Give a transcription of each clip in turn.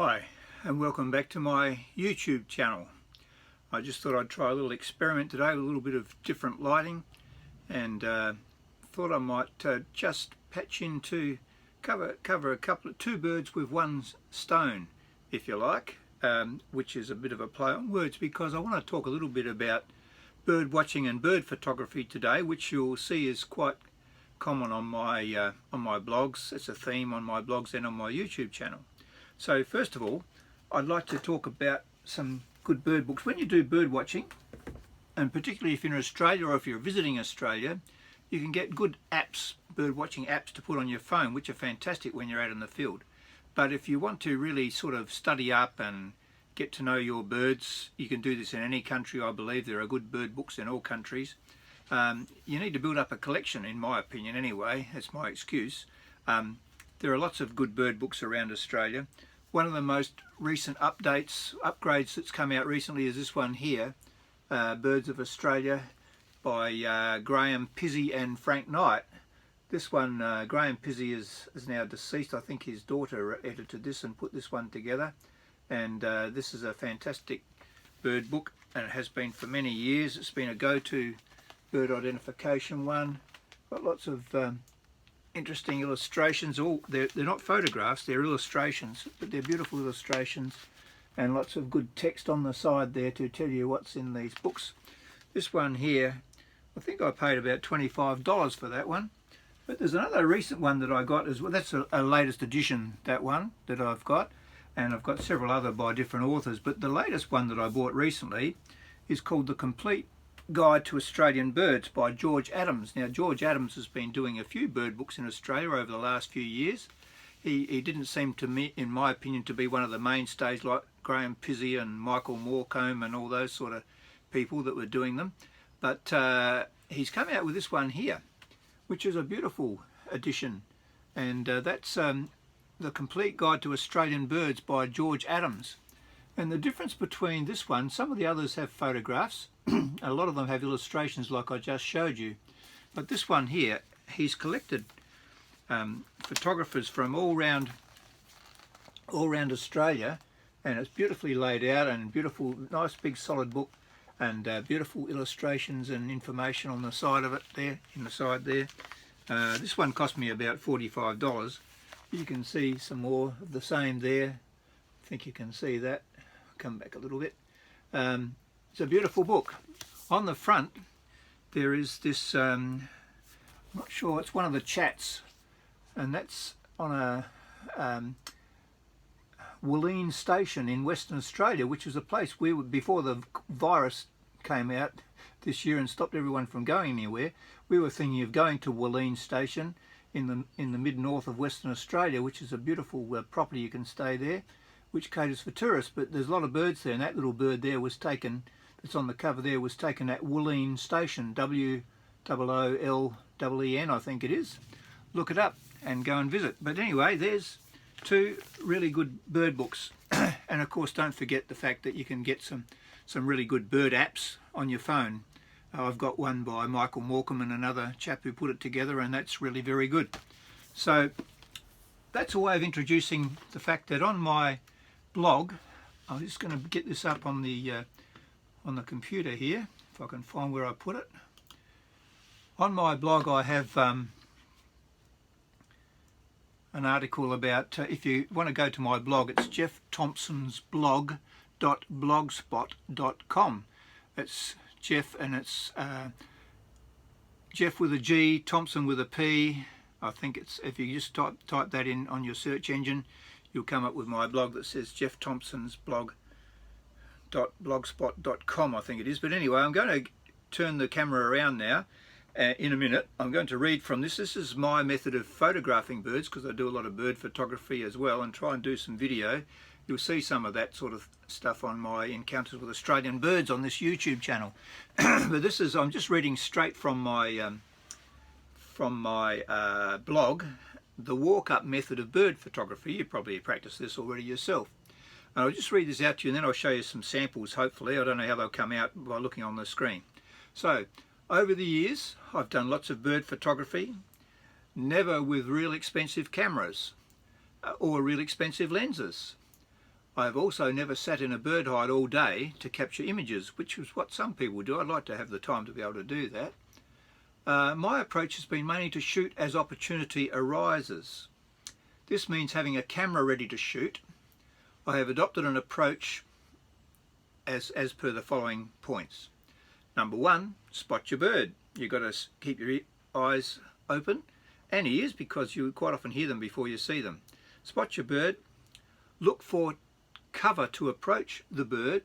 Hi and welcome back to my YouTube channel. I just thought I'd try a little experiment today with a little bit of different lighting, and thought I might just patch into cover two birds with one stone, if you like, which is a bit of a play on words, because I want to talk a little bit about bird watching and bird photography today, which you'll see is quite common on my blogs. It's a theme on my blogs and on my YouTube channel. So first of all, I'd like to talk about some good bird books. When you do bird watching, and particularly if you're in Australia or if you're visiting Australia, you can get good apps, bird watching apps to put on your phone, which are fantastic when you're out in the field. But if you want to really sort of study up and get to know your birds, you can do this in any country. I believe there are good bird books in all countries. You need to build up a collection, in my opinion anyway. That's my excuse. There are lots of good bird books around Australia. One of the most recent upgrades that's come out recently is this one here, Birds of Australia by Graham Pizzey and Frank Knight. This one, Graham Pizzey is now deceased. I think his daughter edited this and put this one together. And this is a fantastic bird book, and it has been for many years. It's been a go-to bird identification one. Got lots of interesting illustrations. They're not photographs, they're illustrations, but they're beautiful illustrations, and lots of good text on the side there to tell you what's in these books. This one here, I think I paid about $25 for that one. But there's another recent one that I got as well. That's a latest edition, that one that I've got, and I've got several other by different authors. But the latest one that I bought recently is called The Complete Guide to Australian Birds by George Adams. Now, George Adams has been doing a few bird books in Australia over the last few years. He didn't seem to me, in my opinion, to be one of the mainstays like Graham Pizzey and Michael Morecombe and all those sort of people that were doing them. But he's come out with this one here, which is a beautiful edition. And that's The Complete Guide to Australian Birds by George Adams. And the difference between this one, some of the others have photographs, a lot of them have illustrations like I just showed you, but this one here, he's collected photographers from all round Australia, and it's beautifully laid out and beautiful, nice big solid book, and beautiful illustrations and information on the side of it there, in the side there. This one cost me about $45. You can see some more of the same there. I think you can see that. Come back a little bit. It's a beautiful book. On the front there is this, I'm not sure, it's one of the chats, and that's on a Woleen station in Western Australia, which was a place where, before the virus came out this year and stopped everyone from going anywhere, we were thinking of going to Woleen station in the mid-north of Western Australia, which is a beautiful property. You can stay there, which caters for tourists, but there's a lot of birds there, and that little bird there was taken, that's on the cover there, was taken at Woleen Station, W-O-O-L-E-E-N, I think it is. Look it up and go and visit. But anyway, there's two really good bird books. And of course, don't forget the fact that you can get some really good bird apps on your phone. I've got one by Michael Morecombe and another chap who put it together, and that's really very good. So that's a way of introducing the fact that on my blog, I'm just going to get this up on the computer here, if I can find where I put it. On my blog I have an article about, if you want to go to my blog, it's jeffthompsonsblog.blogspot.com. It's Jeff, and it's Jeff with a G, Thompson with a P. I think it's, if you just type that in on your search engine, you'll come up with my blog that says jeffthompsonsblog.blogspot.com, I think it is. But anyway, I'm going to turn the camera around now in a minute. I'm going to read from this. This is my method of photographing birds, because I do a lot of bird photography as well and try and do some video. You'll see some of that sort of stuff on my encounters with Australian birds on this YouTube channel. But this is, I'm just reading straight from my blog, The Walk-Up Method of Bird Photography. You probably practiced this already yourself. And I'll just read this out to you, and then I'll show you some samples, hopefully. I don't know how they'll come out by looking on the screen. So, over the years, I've done lots of bird photography, never with real expensive cameras or real expensive lenses. I have also never sat in a bird hide all day to capture images, which is what some people do. I'd like to have the time to be able to do that. My approach has been mainly to shoot as opportunity arises. This means having a camera ready to shoot. I have adopted an approach as per the following points. Number one, spot your bird. You've got to keep your eyes open and ears, because you quite often hear them before you see them. Spot your bird. Look for cover to approach the bird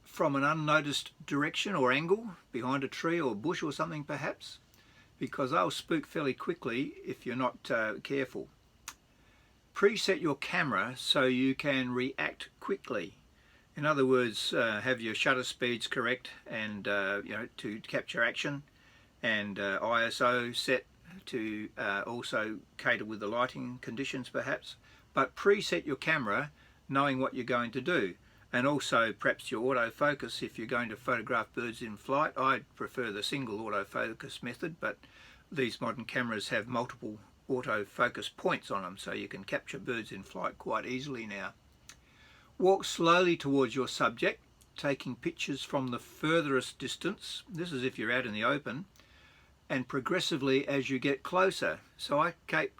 from an unnoticed direction or angle, behind a tree or bush or something perhaps, because they'll spook fairly quickly if you're not careful. Preset your camera so you can react quickly. In other words, have your shutter speeds correct and to capture action, and ISO set to also cater with the lighting conditions perhaps. But preset your camera knowing what you're going to do, and also perhaps your autofocus if you're going to photograph birds in flight. I prefer the single autofocus method, but these modern cameras have multiple autofocus points on them, so you can capture birds in flight quite easily now. Walk slowly towards your subject, taking pictures from the furthest distance. This is if you're out in the open, and progressively as you get closer. So I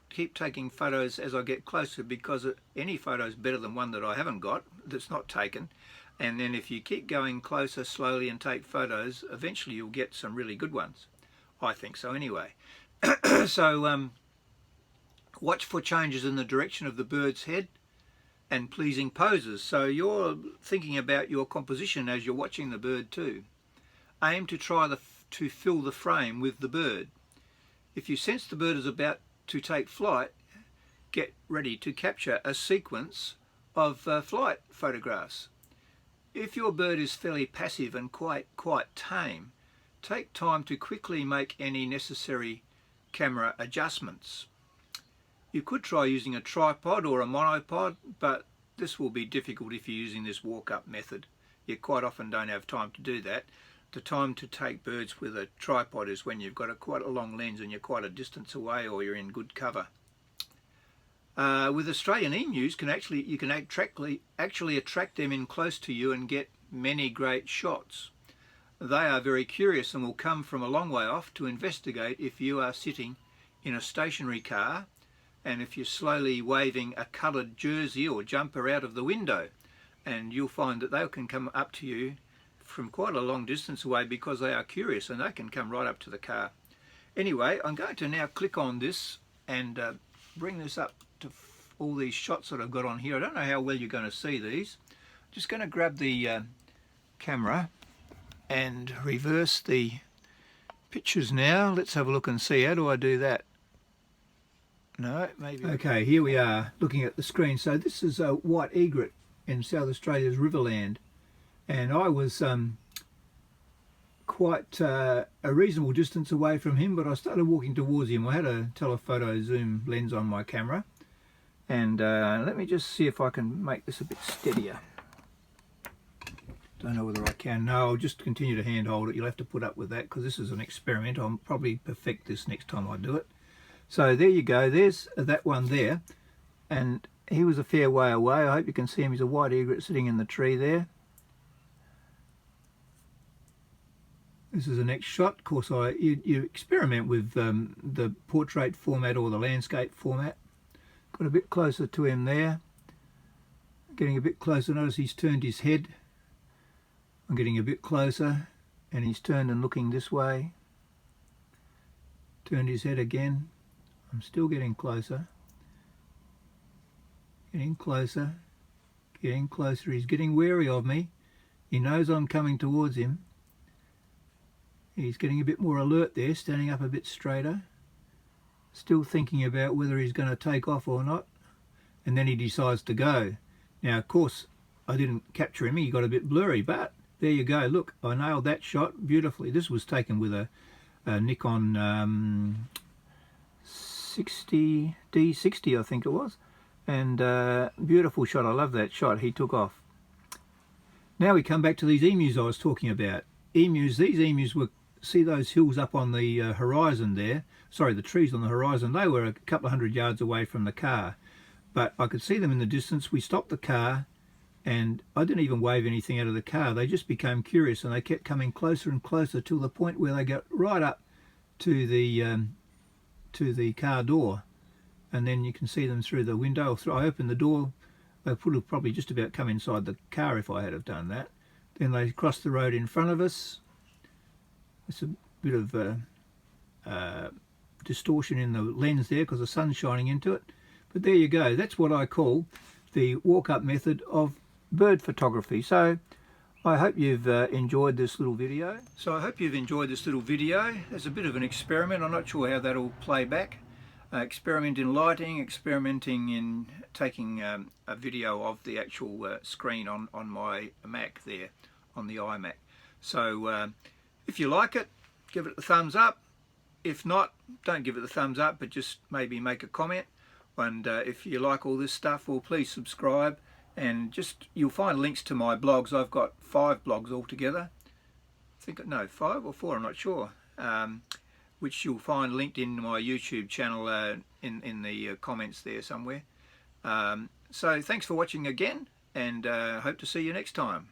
keep taking photos as I get closer, because any photo is better than one that I haven't got, that's not taken. And then if you keep going closer slowly and take photos, eventually you'll get some really good ones. I think so anyway. So watch for changes in the direction of the bird's head and pleasing poses. So you're thinking about your composition as you're watching the bird too. Aim to try to fill the frame with the bird. If you sense the bird is about to take flight, get ready to capture a sequence of flight photographs. If your bird is fairly passive and quite tame, take time to quickly make any necessary camera adjustments. You could try using a tripod or a monopod, but this will be difficult if you're using this walk-up method. You quite often don't have time to do that. The time to take birds with a tripod is when you've got quite a long lens and you're quite a distance away, or you're in good cover. With Australian emus, you can actually attract them in close to you and get many great shots. They are very curious and will come from a long way off to investigate if you are sitting in a stationary car, and if you're slowly waving a coloured jersey or jumper out of the window, and you'll find that they can come up to you from quite a long distance away, because they are curious and they can come right up to the car. Anyway, I'm going to now click on this and bring this up to all these shots that I've got on here. I don't know how well you're going to see these. Just going to grab the camera and reverse the pictures now. Let's have a look and see. How do I do that? No, maybe. Okay, here we are looking at the screen. So this is a white egret in South Australia's Riverland, and I was quite a reasonable distance away from him, but I started walking towards him. I had a telephoto zoom lens on my camera, and let me just see if I can make this a bit steadier. Don't know whether I can. No, I'll just continue to hand hold it. You'll have to put up with that, because this is an experiment. I'll probably perfect this next time I do it. So there you go, there's that one there, and he was a fair way away. I hope you can see him. He's a white egret sitting in the tree there. This is the next shot. Of course, you experiment with the portrait format or the landscape format. Got a bit closer to him there. Getting a bit closer. Notice he's turned his head. I'm getting a bit closer, and he's turned and looking this way. Turned his head again. I'm still getting closer. Getting closer. Getting closer. He's getting wary of me. He knows I'm coming towards him. He's getting a bit more alert there, standing up a bit straighter. Still thinking about whether he's going to take off or not. And then he decides to go. Now, of course, I didn't capture him. He got a bit blurry, but there you go. Look, I nailed that shot beautifully. This was taken with a Nikon D60, I think it was. And beautiful shot. I love that shot. He took off. Now we come back to these emus I was talking about. These emus were, see those hills up on the horizon there, sorry, the trees on the horizon, they were a couple of 100 yards away from the car. but I could see them in the distance. We stopped the car, and I didn't even wave anything out of the car. They just became curious, and they kept coming closer and closer till the point where they got right up to the car door, and then you can see them through the window. I opened the door. They would have probably just about come inside the car if I had have done that. Then they crossed the road in front of us. It's a bit of distortion in the lens there because the sun's shining into it. But there you go. That's what I call the walk-up method of bird photography. So I hope you've enjoyed this little video. It's a bit of an experiment. I'm not sure how that'll play back. Experiment in lighting, experimenting in taking a video of the actual screen on my Mac there, on the iMac. So if you like it, give it a thumbs up. If not, don't give it the thumbs up, but just maybe make a comment. And if you like all this stuff, well, please subscribe. And you'll find links to my blogs. I've got 5 blogs altogether. I think, no, 5 or 4, I'm not sure. Which you'll find linked in my YouTube channel in the comments there somewhere. So thanks for watching again, and hope to see you next time.